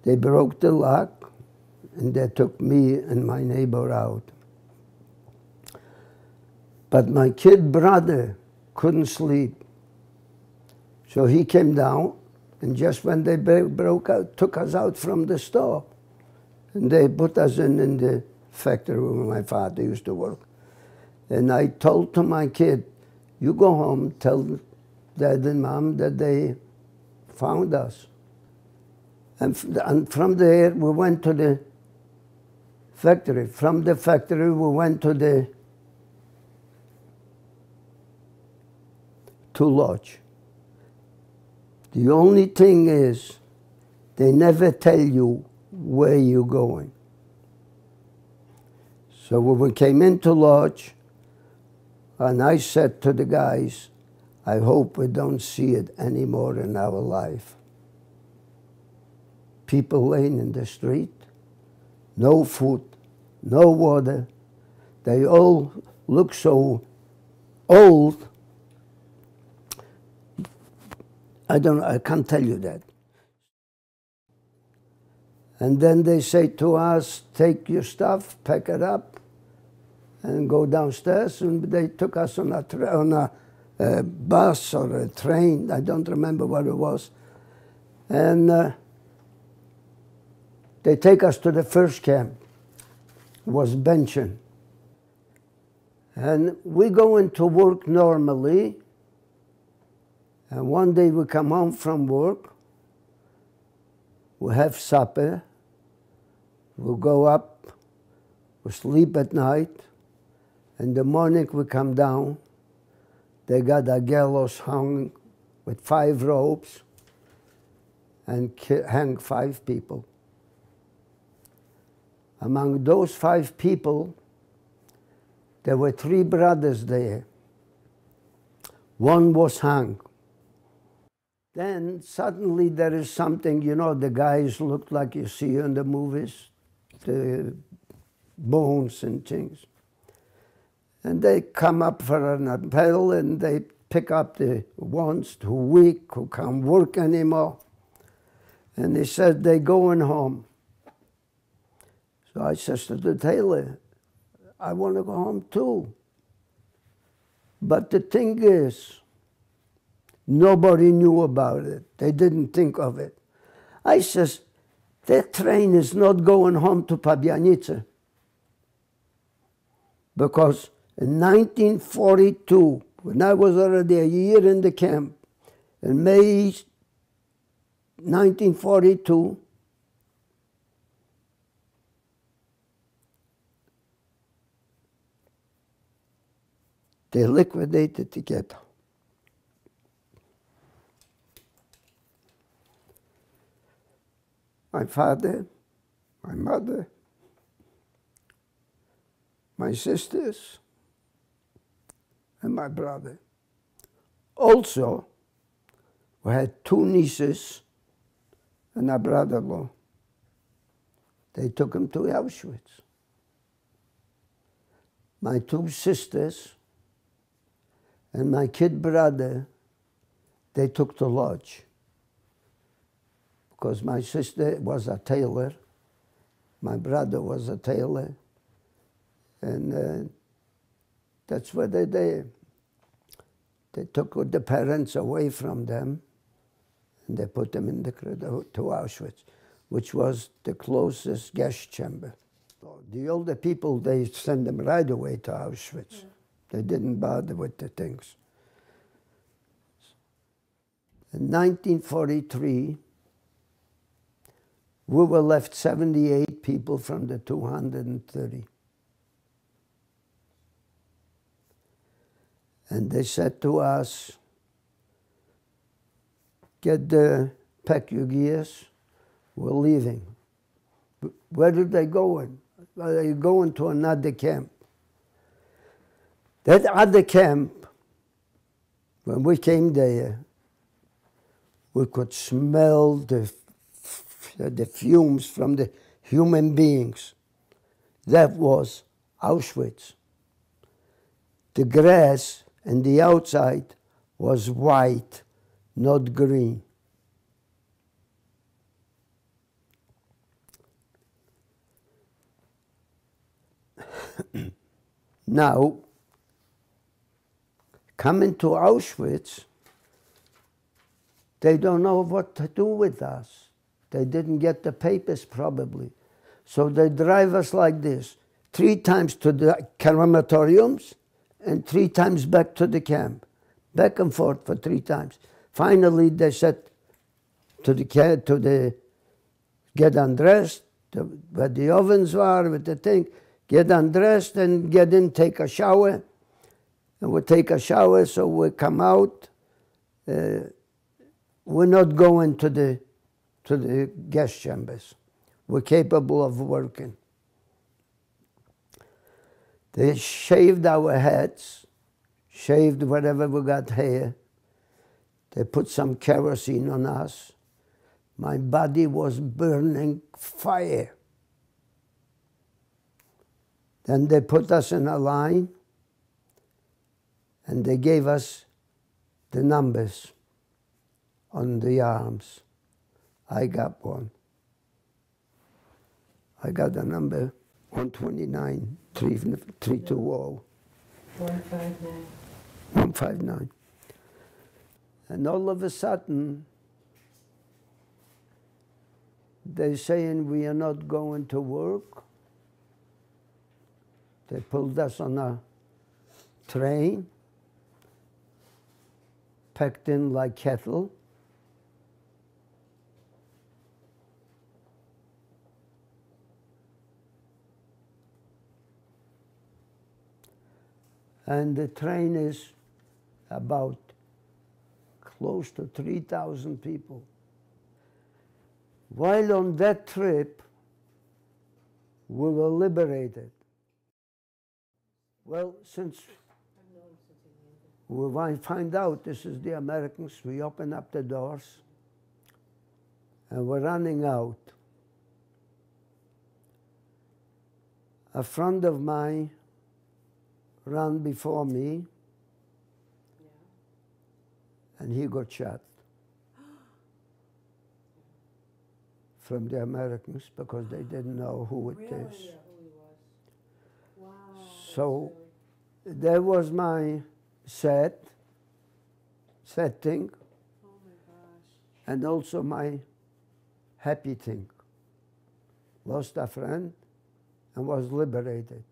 They broke the lock, and they took me and my neighbor out. But my kid brother couldn't sleep. So he came down, and just when they broke out, took us out from the store. And they put us in the factory where my father used to work. And I told to my kid, you go home, tell Dad and Mom that they found us. And from there, we went to the factory. From the factory, we went to Lodz. The only thing is, they never tell you where you're going. So when we came into Lodz, and I said to the guys, I hope we don't see it anymore in our life. People laying in the street, no food, no water. They all look so old. I can't tell you that. And then they say to us, take your stuff, pack it up, and go downstairs. And they took us on a bus or a train. I don't remember what it was. And they take us to the first camp. It was Benchen. And we go into work normally. And one day we come home from work. We have supper. We'll go up. We sleep at night. In the morning we come down. They got a gallows hung with 5 ropes and hang 5 people. Among those 5 people, there were 3 brothers there. One was hung. Then suddenly there is something, you know, the guys look like you see in the movies, the bones and things. And they come up for an appel and they pick up the ones who are weak, who can't work anymore. And they said they're going home. So I says to the tailor, I want to go home too. But the thing is, nobody knew about it. They didn't think of it. I says, that train is not going home to Pabianice. Because in 1942, when I was already a year in the camp, in May 1942, they liquidated the ghetto. My father, my mother, my sisters, and my brother. Also, we had 2 nieces and a brother-in-law. They took him to Auschwitz. My 2 sisters and my kid brother, they took to Lodz. Because my sister was a tailor, my brother was a tailor, and that's what they did. They took the parents away from them, and they put them in to Auschwitz, which was the closest gas chamber. The older people, they sent them right away to Auschwitz. Yeah. They didn't bother with the things. In 1943, we were left 78 people from the 230. And they said to us, pack your gears, we're leaving. Where are they going? Well, they're going to another camp. That other camp, when we came there, we could smell the fumes from the human beings. That was Auschwitz. The grass and the outside was white, not green. Now, coming to Auschwitz, they don't know what to do with us. They didn't get the papers probably. So they drive us like this, 3 times to the crematoriums and 3 times back to the camp, back and forth for 3 times. Finally, they said to the get undressed, where the ovens were, with the thing, get undressed and get in, take a shower. And we take a shower, so we come out. We're not going to the gas chambers. We're capable of working. They shaved our heads, shaved whatever we got hair. They put some kerosene on us. My body was burning fire. Then they put us in a line, and they gave us the numbers on the arms. I got one. I got the number 129, 320. 159. 159. And all of a sudden, they're saying we are not going to work. They pulled us on a train, packed in like cattle. And the train is about close to 3,000 people. While on that trip, we were liberated. Well, since we find out this is the Americans, we open up the doors, and we're running out. A friend of mine ran before me, and he got shot from the Americans because they didn't know who it is. Wow. So that was my setting, Oh my gosh. and also my happy thing. Lost a friend and was liberated.